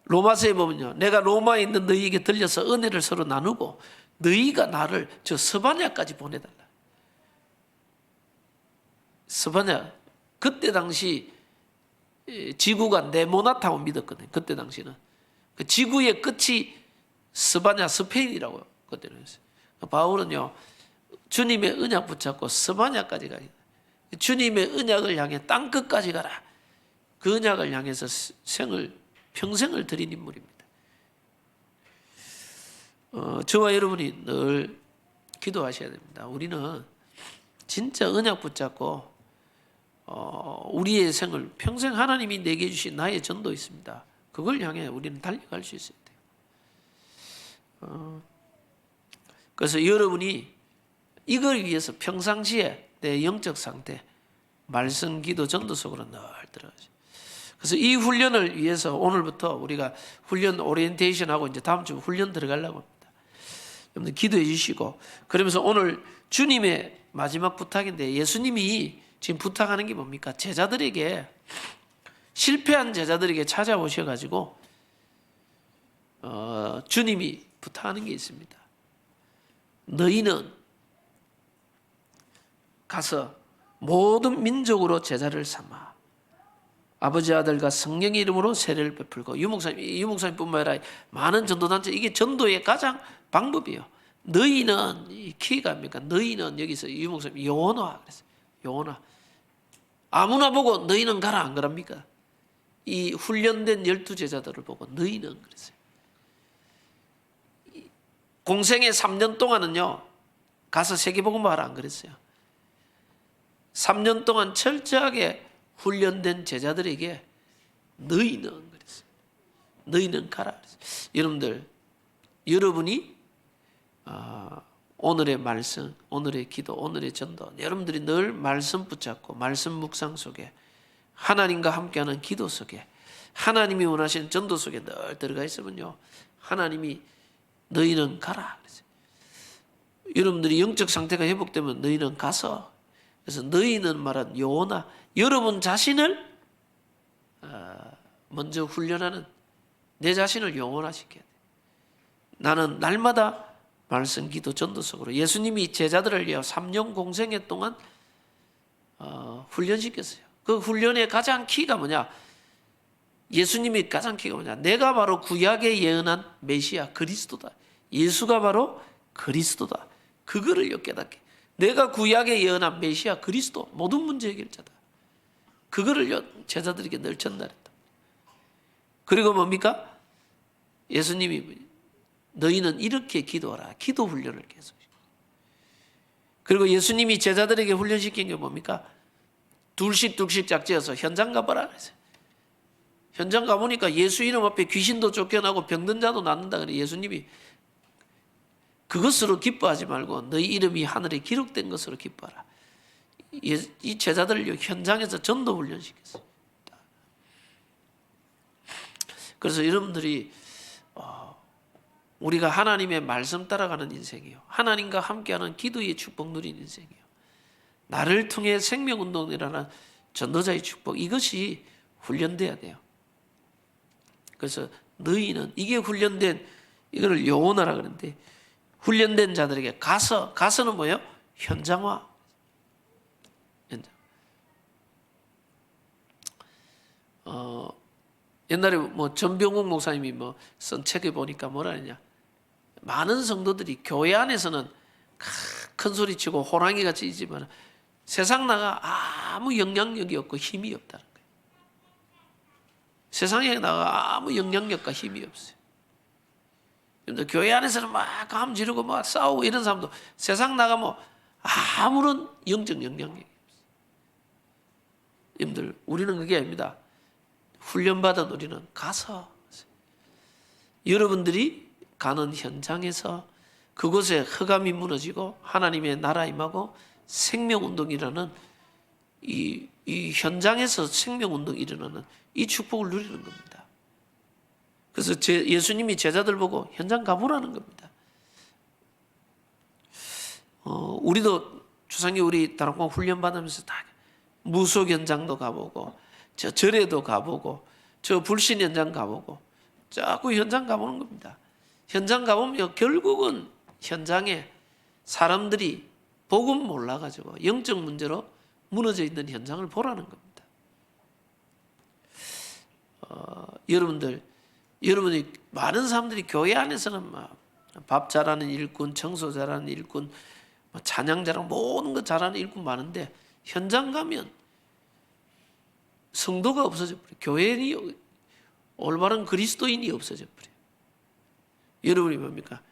로마서에 보면요, 내가 로마에 있는 너희에게 들려서 은혜를 서로 나누고 너희가 나를 저 스바냐까지 보내달라. 스바냐, 그때 당시 지구가 네모나타고 믿었거든요. 그때 당시는 그 지구의 끝이 스바냐, 스페인이라고요. 그때는 했어요. 바울은요, 주님의 언약 붙잡고 스바냐까지 가요. 주님의 언약을 향해 땅 끝까지 가라. 그 언약을 향해서 평생을 드린 인물입니다. 저와 여러분이 늘 기도하셔야 됩니다. 우리는 진짜 언약 붙잡고 우리의 생을 평생 하나님이 내게 주신 나의 전도 있습니다. 그걸 향해 우리는 달려갈 수 있어야 돼요. 그래서 여러분이 이걸 위해서 평상시에 내 영적 상태, 말씀, 기도, 전도 속으로 늘 들어가죠. 그래서 이 훈련을 위해서 오늘부터 우리가 훈련 오리엔테이션하고 이제 다음 주 훈련 들어가려고 합니다. 여러분들 기도해 주시고, 그러면서 오늘 주님의 마지막 부탁인데, 예수님이 지금 부탁하는 게 뭡니까? 제자들에게, 실패한 제자들에게 찾아오셔가지고 주님이 부탁하는 게 있습니다. 너희는 가서 모든 민족으로 제자를 삼아 아버지 아들과 성령의 이름으로 세례를 베풀고, 유목사님뿐만 아니라 많은 전도단체, 이게 전도의 가장 방법이에요. 너희는, 이 키가 뭡니까? 너희는, 여기서 유목사님 요나 그랬어요. 요나. 아무나 보고 너희는 가라 안 그럽니까? 이 훈련된 12제자들을 보고 너희는 그랬어요. 공생의 3년 동안은요, 가서 세계복음화하라 안 그랬어요. 3년 동안 철저하게 훈련된 제자들에게 너희는 그랬어요. 너희는 가라 그랬어요. 여러분들, 여러분이 오늘의 말씀, 오늘의 기도, 오늘의 전도, 여러분들이 늘 말씀 붙잡고 말씀 묵상 속에, 하나님과 함께하는 기도 속에, 하나님이 원하시는 전도 속에 늘 들어가 있으면요, 하나님이 너희는 가라 그랬어요. 여러분들이 영적 상태가 회복되면 너희는 가서, 그래서 너희는 말한 요나, 여러분 자신을 먼저 훈련하는, 내 자신을 영원화시켜야 돼. 나는 날마다 말씀, 기도, 전도 속으로, 예수님이 제자들을 위하여 3년 공생애 동안 훈련시켰어요. 그 훈련의 가장 키가 뭐냐? 예수님이 가장 키가 뭐냐? 내가 바로 구약에 예언한 메시아 그리스도다. 예수가 바로 그리스도다. 그거를 깨닫게. 내가 구약에 예언한 메시아 그리스도, 모든 문제 해결자다. 그거를 제자들에게 늘 전달했다. 그리고 뭡니까? 예수님이 너희는 이렇게 기도하라. 기도 훈련을 계속. 그리고 예수님이 제자들에게 훈련시킨 게 뭡니까? 둘씩 짝지어서 현장 가봐라 그랬어요. 현장 가보니까 예수 이름 앞에 귀신도 쫓겨나고 병든 자도 낫는다 그래. 예수님이 그것으로 기뻐하지 말고 너희 이름이 하늘에 기록된 것으로 기뻐하라. 이 제자들을 현장에서 전도 훈련시켰어요. 그래서 여러분들이 우리가 하나님의 말씀 따라가는 인생이에요. 하나님과 함께하는 기도의 축복 누린 인생이에요. 나를 통해 생명운동이라는 전도자의 축복, 이것이 훈련돼야 돼요. 그래서 너희는, 이게 훈련된, 이거를 요원하라 그러는데, 훈련된 자들에게 가서는 뭐예요? 현장화. 현장. 옛날에 전병욱 목사님이 쓴 책에 보니까 뭐라 하냐, 많은 성도들이 교회 안에서는 큰 소리 치고 호랑이 같이 있지만 세상 나가 아무 영향력이 없고 힘이 없다는 거예요. 세상에 나가 아무 영향력과 힘이 없어요. 교회 안에서는 막 감 지르고 막 싸우고 이런 사람도 세상 나가면 아무런 영적 영향력이 없어요. 여러분들, 우리는 그게 아닙니다. 훈련받은 우리는 가서, 여러분들이 가는 현장에서 그곳에 흑암이 무너지고 하나님의 나라 임하고 생명운동이라는 이 현장에서 생명운동이 일어나는 이 축복을 누리는 겁니다. 그래서 예수님이 제자들 보고 현장 가보라는 겁니다. 우리도 주상기 우리 다락방 훈련 받으면서 다 무속 현장도 가보고, 저 절에도 가보고, 저 불신 현장 가보고, 자꾸 현장 가보는 겁니다. 현장 가보면 결국은 현장에 사람들이 복음 몰라가지고 영적 문제로 무너져 있는 현장을 보라는 겁니다. 여러분이 많은 사람들이 교회 안에서는 밥 잘하는 일꾼, 청소 잘하는 일꾼, 찬양 잘하는, 모든 것 잘하는 일꾼 많은데 현장 가면 성도가 없어져 버려요. 교회인이, 올바른 그리스도인이 없어져 버려요. 여러분이 뭡니까?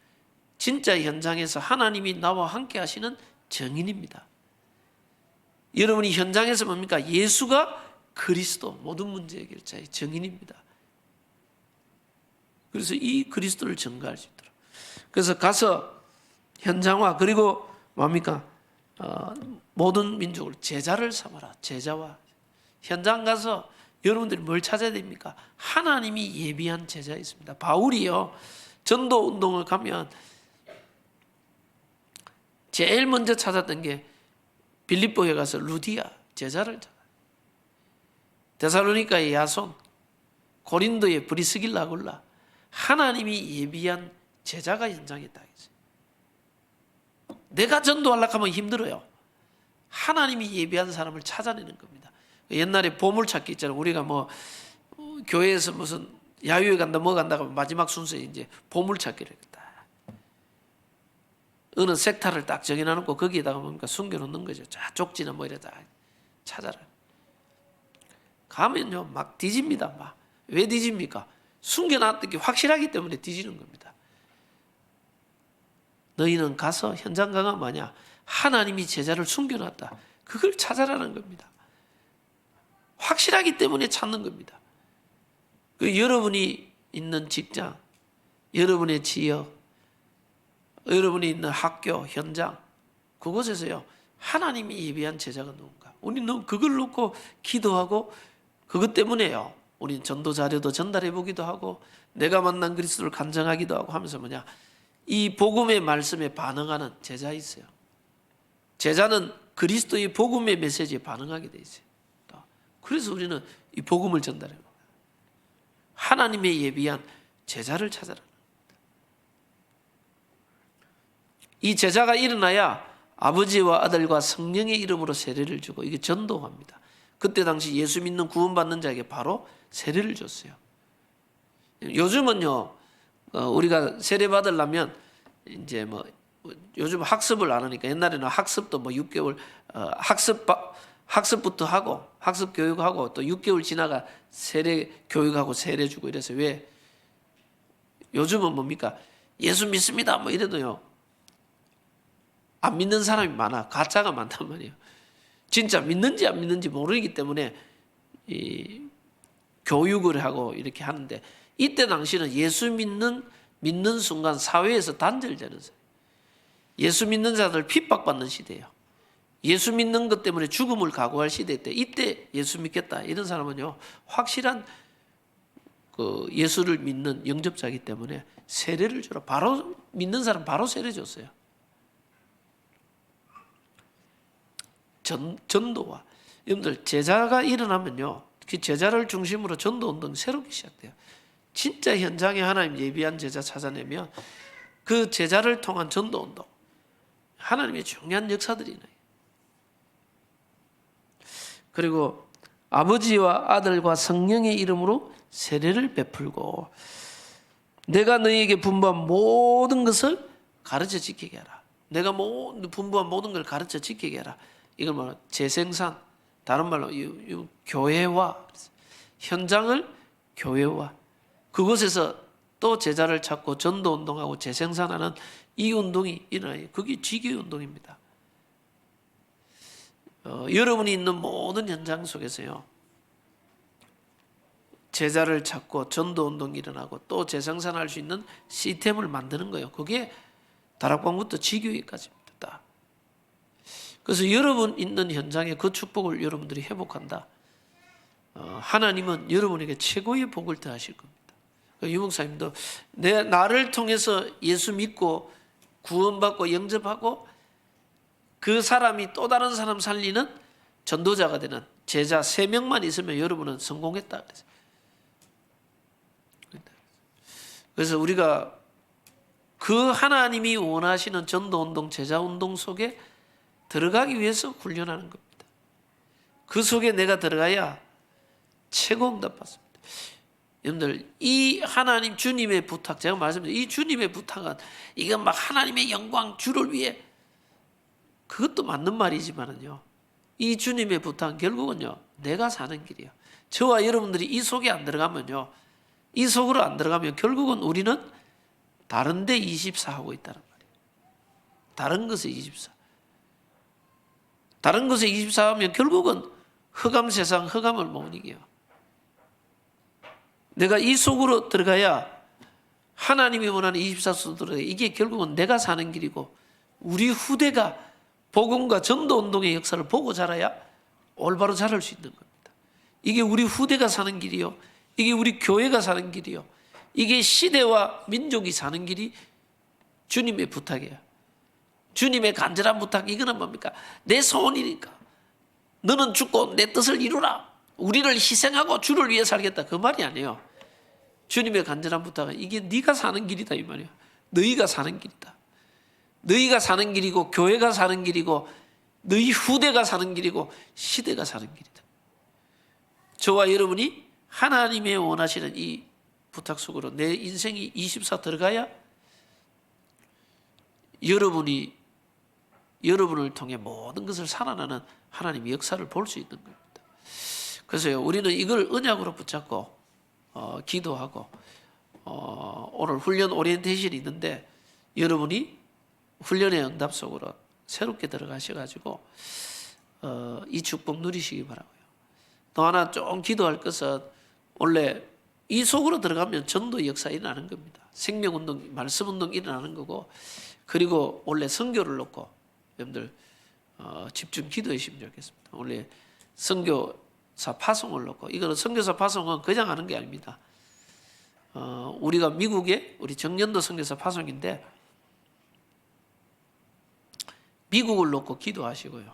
진짜 현장에서 하나님이 나와 함께 하시는 증인입니다. 여러분이 현장에서 뭡니까? 예수가 그리스도, 모든 문제 해결자의 증인입니다. 그래서 이 그리스도를 증거할 수 있도록. 그래서 가서 현장화, 그리고 뭡니까? 모든 민족을 제자를 삼아라. 제자와. 현장 가서 여러분들이 뭘 찾아야 됩니까? 하나님이 예비한 제자 있습니다. 바울이요, 전도 운동을 가면 제일 먼저 찾았던 게 빌립보에 가서 루디아 제자를 찾아. 데살로니가의 야손, 고린도의 브리스길라 아굴라, 하나님이 예비한 제자가 현장에 딱 있어요. 내가 전도하려고 하면 힘들어요. 하나님이 예비한 사람을 찾아내는 겁니다. 옛날에 보물찾기 있잖아요. 우리가 뭐 교회에서 무슨 야유회 간다 뭐 간다 하면 마지막 순서에 이제 보물찾기를 했다. 어느 섹터를 딱 정해놓고 거기에다가 뭔가 숨겨놓는 거죠. 자, 쪽지나 뭐 이러다 찾아라. 가면요 막 뒤집니다. 막. 왜 뒤집니까? 숨겨놨던 게 확실하기 때문에 뒤지는 겁니다. 너희는 가서 현장 강화 뭐냐? 하나님이 제자를 숨겨놨다. 그걸 찾아라는 겁니다. 확실하기 때문에 찾는 겁니다. 그 여러분이 있는 직장, 여러분의 지역, 여러분이 있는 학교, 현장, 그곳에서요 하나님이 예비한 제자가 누군가? 우리는 그걸 놓고 기도하고 그것 때문에요. 우리는 전도 자료도 전달해 보기도 하고 내가 만난 그리스도를 간증하기도 하고 하면서 뭐냐? 이 복음의 말씀에 반응하는 제자 있어요. 제자는 그리스도의 복음의 메시지에 반응하게 돼 있어요. 그래서 우리는 이 복음을 전달해요. 하나님의 예비한 제자를 찾아라. 이 제자가 일어나야 아버지와 아들과 성령의 이름으로 세례를 주고 이게 전도합니다. 그때 당시 예수 믿는 구원받는 자에게 바로 세례를 줬어요. 요즘은요, 우리가 세례 받으려면 이제 뭐 요즘 학습을 안 하니까 옛날에는 학습도 뭐 6개월 학습부터 하고 학습 교육하고 또 6개월 지나가 세례 교육하고 세례 주고 이래서 왜 요즘은 뭡니까? 예수 믿습니다 뭐 이래도요 안 믿는 사람이 많아. 가짜가 많단 말이에요. 진짜 믿는지 안 믿는지 모르기 때문에 이 교육을 하고 이렇게 하는데 이때 당시는 예수 믿는 순간 사회에서 단절되는 사회. 예수 믿는 자들 핍박받는 시대예요. 예수 믿는 것 때문에 죽음을 각오할 시대 때 이때 예수 믿겠다 이런 사람은요 확실한 그 예수를 믿는 영접자이기 때문에 세례를 주라. 바로 믿는 사람 바로 세례 줬어요. 전도와 여러분들 제자가 일어나면요 그 제자를 중심으로 전도운동이 새롭게 시작돼요. 진짜 현장에 하나님 예비한 제자 찾아내면 그 제자를 통한 전도운동 하나님의 중요한 역사들이 나요. 그리고 아버지와 아들과 성령의 이름으로 세례를 베풀고 내가 너희에게 분부한 모든 것을 가르쳐 지키게 하라. 내가 분부한 모든 걸 가르쳐 지키게 하라. 이걸 말로 재생산, 다른 말로 교회화, 현장을 교회화, 그곳에서 또 제자를 찾고 전도운동하고 재생산하는 이 운동이 일어나요. 그게 지교의 운동입니다. 여러분이 있는 모든 현장 속에서요 제자를 찾고 전도운동이 일어나고 또 재생산할 수 있는 시스템을 만드는 거예요. 그게 다락방부터 지교회까지입니다. 그래서 여러분 있는 현장에 그 축복을 여러분들이 회복한다. 하나님은 여러분에게 최고의 복을 더하실 겁니다. 유목사님도 나를 통해서 예수 믿고 구원받고 영접하고 그 사람이 또 다른 사람 살리는 전도자가 되는 제자 3명만 있으면 여러분은 성공했다. 그래서 우리가 그 하나님이 원하시는 전도운동, 제자운동 속에 들어가기 위해서 훈련하는 겁니다. 그 속에 내가 들어가야 최고 응답 받습니다. 여러분들 이 하나님 주님의 부탁 제가 말씀드린 이 주님의 부탁은 이건 막 하나님의 영광 주를 위해 그것도 맞는 말이지만은요 이 주님의 부탁은 결국은요 내가 사는 길이에요. 저와 여러분들이 이 속에 안 들어가면요 이 속으로 안 들어가면 결국은 우리는 다른 데 24 하고 있다는 말이에요. 다른 것에 24 다른 것에 24 하면 결국은 흑암 세상 흑암을 못 이겨요. 내가 이 속으로 들어가야 하나님이 원하는 24수 들어가야 이게 결국은 내가 사는 길이고 우리 후대가 복음과 전도운동의 역사를 보고 자라야 올바로 자랄 수 있는 겁니다. 이게 우리 후대가 사는 길이요. 이게 우리 교회가 사는 길이요. 이게 시대와 민족이 사는 길이 주님의 부탁이에요. 주님의 간절한 부탁, 이거는 뭡니까? 내 소원이니까. 너는 죽고 내 뜻을 이루라. 우리를 희생하고 주를 위해 살겠다. 그 말이 아니에요. 주님의 간절한 부탁은 이게 네가 사는 길이다 이 말이에요. 너희가 사는 길이다. 너희가 사는 길이고 교회가 사는 길이고 너희 후대가 사는 길이고 시대가 사는 길이다. 저와 여러분이 하나님의 원하시는 이 부탁 속으로 내 인생이 24 들어가야 여러분을 통해 모든 것을 살아나는 하나님의 역사를 볼 수 있는 겁니다. 그래서 우리는 이걸 언약으로 붙잡고 기도하고 오늘 훈련 오리엔테이션이 있는데 여러분이 훈련의 응답 속으로 새롭게 들어가셔가지고 이 축복 누리시기 바라고요. 또 하나 좀 기도할 것은 원래 이 속으로 들어가면 전도 역사 일어나는 겁니다. 생명운동, 말씀운동 일어나는 거고 그리고 원래 선교를 놓고 여러분들 집중 기도하시면 좋겠습니다. 원래 선교사 파송을 놓고 이거는 선교사 파송은 그냥 하는 게 아닙니다. 우리가 미국에 우리 정년도 선교사 파송인데 미국을 놓고 기도하시고요.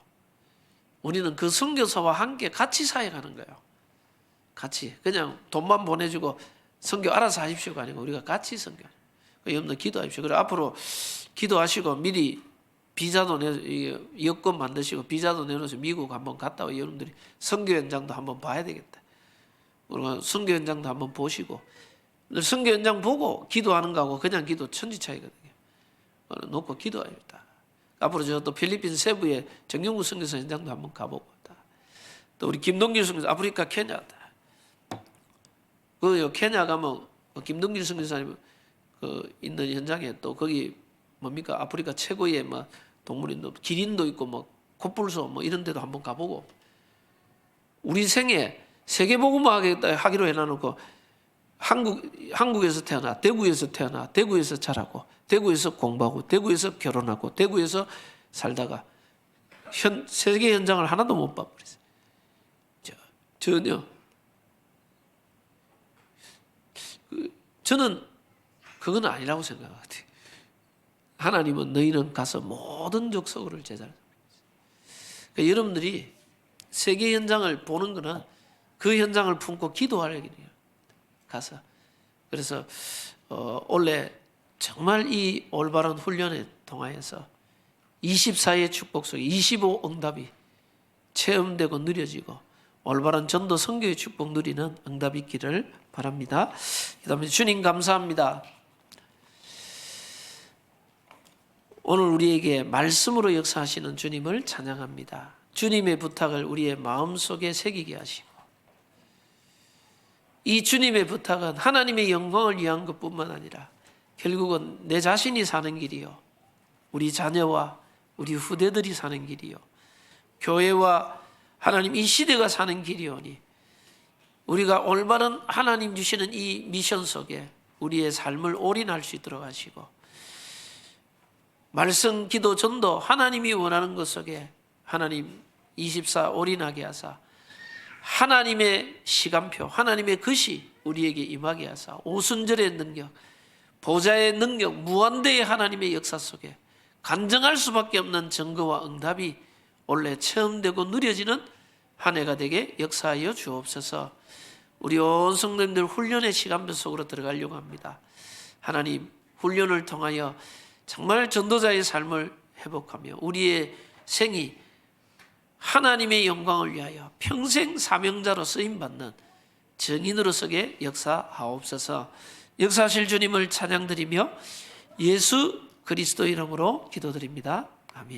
우리는 그 선교사와 함께 같이 사역하는 거예요. 같이 그냥 돈만 보내주고 선교 알아서 하십시오가 아니고 우리가 같이 선교. 여러분들 기도하십시오. 그리고 앞으로 기도하시고 미리 비자도 여권 만드시고 비자도 내놓으셔서 미국 한번 갔다 와. 여러분들이 선교 현장도 한번 봐야 되겠다. 그리고 선교 현장도 한번 보시고 선교 현장 보고 기도하는 거하고 그냥 기도 천지 차이거든요. 놓고 기도합니다. 앞으로 저 또 필리핀 세부의 정영구 선교사 현장도 한번 가보고 또 우리 김동길 선교사 아프리카 케냐다. 그 케냐 가면 김동길 선교사님 그 있는 현장에 또 거기 뭡니까 아프리카 최고의 뭐 동물인도 기린도 있고 뭐 코뿔소 뭐 이런 데도 한번 가보고 우리 생에 세계복음화 하기로 해놔놓고 한국에서 태어나 대구에서 자라고 대구에서 공부하고 대구에서 결혼하고 대구에서 살다가 세계 현장을 하나도 못 봐버렸어요. 전혀. 저는 그건 아니라고 생각해요. 하나님은 너희는 가서 모든 족속을 제자를 그러니까 여러분들이 세계 현장을 보는 거는 그 현장을 품고 기도하려고 해요. 가서. 그래서 원래 정말 이 올바른 훈련에 통하여서 24의 축복 속에 25 응답이 체험되고 누려지고 올바른 전도 선교의 축복 누리는 응답이 있기를 바랍니다. 그다음에 주님 감사합니다. 오늘 우리에게 말씀으로 역사하시는 주님을 찬양합니다. 주님의 부탁을 우리의 마음속에 새기게 하시고 이 주님의 부탁은 하나님의 영광을 위한 것뿐만 아니라 결국은 내 자신이 사는 길이요 우리 자녀와 우리 후대들이 사는 길이요 교회와 하나님 이 시대가 사는 길이오니 우리가 올바른 하나님 주시는 이 미션 속에 우리의 삶을 올인할 수 있도록 하시고 말씀, 기도, 전도 하나님이 원하는 것 속에 하나님 24 올인하게 하사 하나님의 시간표, 하나님의 것이 우리에게 임하게 하사 오순절의 능력, 보좌의 능력, 무한대의 하나님의 역사 속에 간증할 수밖에 없는 증거와 응답이 원래 체험되고 누려지는 한 해가 되게 역사하여 주옵소서. 우리 온 성도님들 훈련의 시간표 속으로 들어가려고 합니다. 하나님 훈련을 통하여 정말 전도자의 삶을 회복하며 우리의 생이 하나님의 영광을 위하여 평생 사명자로 쓰임받는 증인으로서의 역사하옵소서. 역사하실 주님을 찬양드리며 예수 그리스도 이름으로 기도드립니다. 아멘.